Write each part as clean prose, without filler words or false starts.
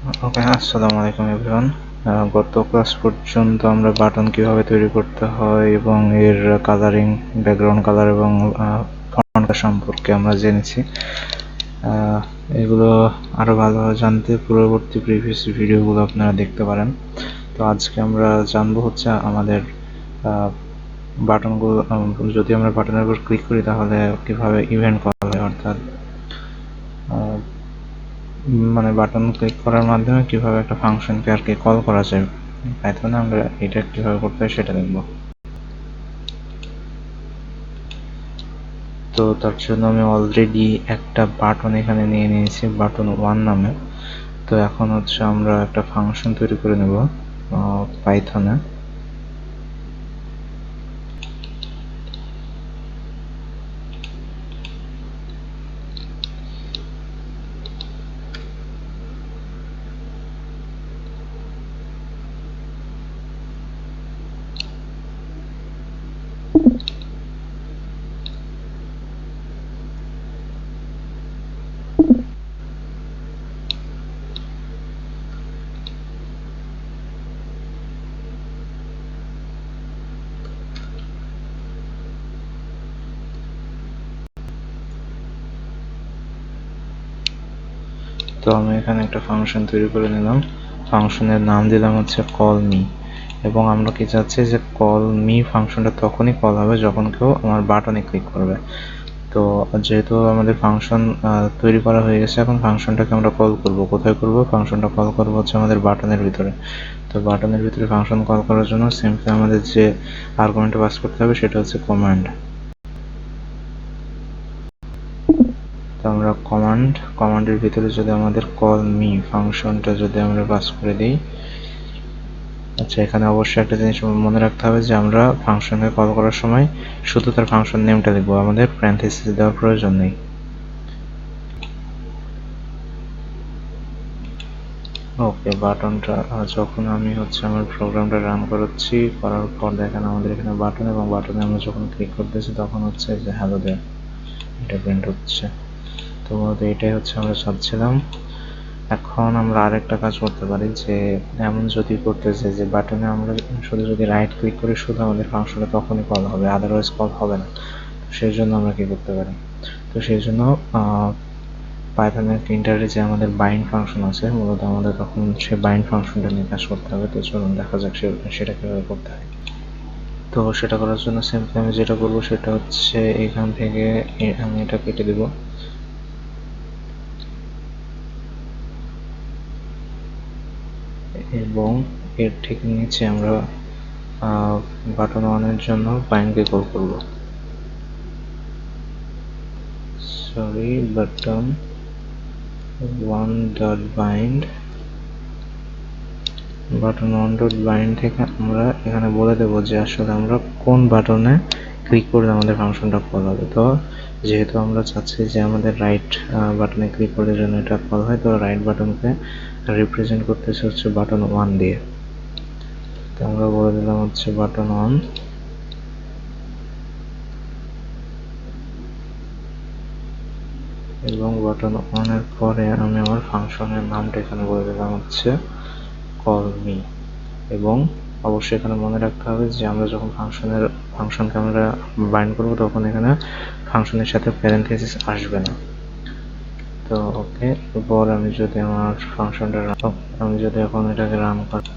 ওকে, আসসালামু আলাইকুম এভরিওয়ান। গত ক্লাস পর্যন্ত আমরা বাটন কিভাবে তৈরি করতে হয় এবং এর কালারিং, ব্যাকগ্রাউন্ড কালার এবং ফন্ট সম্পর্কে আমরা জেনেছি। এগুলো আরও ভালোভাবে জানতে পূর্ববর্তী প্রিভিয়াস ভিডিওগুলো আপনারা দেখতে পারেন। তো আজকে আমরা জানবো হচ্ছে আমাদের বাটনগুলো, যদি আমরা বাটনের উপর ক্লিক করি তাহলে কিভাবে ইভেন্ট করা হয়, অর্থাৎ মানে বাটন ক্লিক করার মাধ্যমে কিভাবে একটা ফাংশনকে আর কি কল করা যায় পাইথনে, আমরা এটা কিভাবে করতে হয় সেটা দেখব। তো তার জন্য আমি অলরেডি একটা বাটন এখানে নিয়ে নিয়েছি, বাটন 1 নামে। তো এখন হচ্ছে আমরা একটা ফাংশন তৈরি করে নেব পাইথনে। তো আমি এখানে একটা ফাংশন তৈরি করে নিলাম, ফাংশনের নাম দিলাম হচ্ছে কল মি। এবং আমরা কি চাচ্ছি যে কল মি ফাংশনটা তখনই কল হবে যখন কেউ আমার বাটনে ক্লিক করবে। তো যেহেতু আমাদের ফাংশন তৈরি করা হয়ে গেছে, এখন ফাংশনটাকে আমরা কল করব। কোথায় করব? ফাংশনটা কল করব হচ্ছে আমাদের বাটনের ভিতরে। তো বাটনের ভিতরে ফাংশন কল করার জন্য সিম্পলি আমাদের যে আর্গুমেন্ট পাস করতে হবে সেটা হচ্ছে কমান্ড। তো আমরা কমান্ডের ভিতরে যদি আমাদের কল মি ফাংশনটা যদি আমরা পাস করে দিই, আচ্ছা এখানে অবশ্যই একটা জিনিস মনে রাখতে হবে যে আমরা ফাংশনকে কল করার সময় শুধু তার ফাংশন নেমটা লিখব, আমাদের প্যারেনথেসিস দেওয়ার প্রয়োজন নেই। ওকে, বাটনটা যখন আমি হচ্ছে আমার প্রোগ্রামটা রান করাচ্ছি, করার পর দেখেন আমাদের এখানে বাটন, এবং বাটনে আমরা যখন ক্লিক করতেছি তখন হচ্ছে যে হ্যালো দেয়ার, এটা প্রিন্ট হচ্ছে। তো মূলত এটাই হচ্ছে আমরা চাচ্ছিলাম। এখন আমরা আরেকটা কাজ করতে পারি, যে এমন যদি করতেছে যে বাটনে আমরা শুধু যদি রাইট ক্লিক করি শুধু আমাদের ফাংশনটা তখনই কল হবে, আদারওয়াইজ কল হবে না। সেই জন্য আমরা কি করতে পারি? তো সেই জন্য পাইথনের টিন্টারে যে আমাদের বাইন্ড ফাংশন আছে, মূলত আমাদের তখন সেই বাইন্ড ফাংশনটা নিয়ে কাজ করতে হবে। তো চলুন দেখা যাক সেটা কিভাবে করতে হয়। তো সেটা করার জন্য সিম্পলি আমি যেটা করব সেটা হচ্ছে এখান থেকে আমি এটা কেটে দেব, এবং এর ঠিক নিচে আমরা বাটন 1 এর জন্য বাইন্ডকে কল করব। Sorry, button 1 dot bind, button 1 dot bind থেকে আমরা এখানে বলে দেবো যে আসলে আমরা কোন বাটনে ক্লিক করলে আমাদের ফাংশনটা কল হবে। তো যেহেতু আমরা চাচ্ছি যে আমাদের রাইট বাটনে ক্লিক করলে যেন এটা কল হয়, তো রাইট বাটনকে রিপ্রেজেন্ট করতেছে হচ্ছে বাটন 1 দিয়ে। তো আমরা বলে দিলাম হচ্ছে বাটন 1, এবং বাটন 1 এর পরে আমি আমার ফাংশনের নামটা এখানে বলে দিলাম হচ্ছে কল মি। এবং অবশ্যই এখানে মনে রাখতে হবে যে আমরা যখন ফাংশনকে আমরা বাইন্ড করব তখন এখানে ফাংশনের সাথে প্যারেনথেসিস আসবে না। তো ওকে, এরপর আমি যদি আমার ফাংশনটা আমি যদি এখন এটাকে রান করি,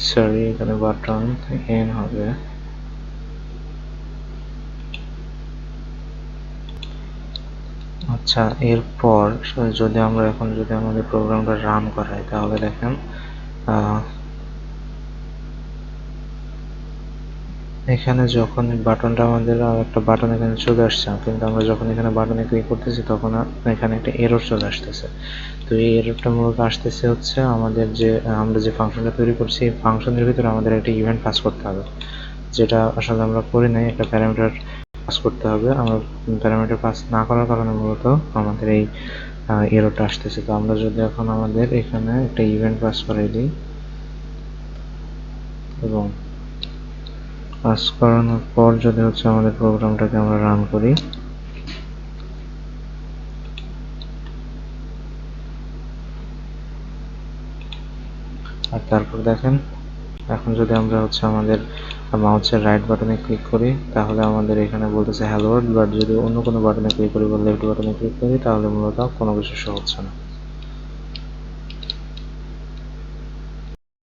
সরি এখানে বাটন এন হবে। আচ্ছা, এরপর যদি আমরা এখন যদি আমাদের প্রোগ্রামটা রান করাই তাহলে দেখেন এখানে যখন বাটনটা আমাদের একটা বাটন এখানে চলে আসছে, কিন্তু আমরা যখন এখানে বাটনে ক্লিক করতেছি তখন এখানে একটা এরর চলে আসতেছে। তো এই এররটা মূলত আসতেছে হচ্ছে আমাদের যে আমরা যে ফাংশনটা তৈরি করছি এই ফাংশনের ভিতরে আমাদের একটা ইভেন্ট পাস করতে হবে, যেটা আসলে আমরা করি নাই। একটা প্যারামিটার পাস করতে হবে, আমরা প্যারামিটার পাস না করার কারণে মূলত আমাদের এই এররটা আসতেছে। তো আমরা যদি এখন আমাদের এখানে একটা ইভেন্ট পাস করাই দিই, এবং পাস করানোর পর যদি হচ্ছে আমাদের প্রোগ্রামটাকে আমরা রান করি, আর তারপর দেখেন এখন যদি আমরা হচ্ছে আমাদের মাউসের রাইট বাটনে ক্লিক করি তাহলে আমাদের এখানে বলতেছে হ্যালো ওয়ার্ল্ড, বাট যদি অন্য কোনো বাটনে ক্লিক করি বা লেফট বাটনে ক্লিক করি তাহলে মূলত কোনো কিছু শো হচ্ছে না।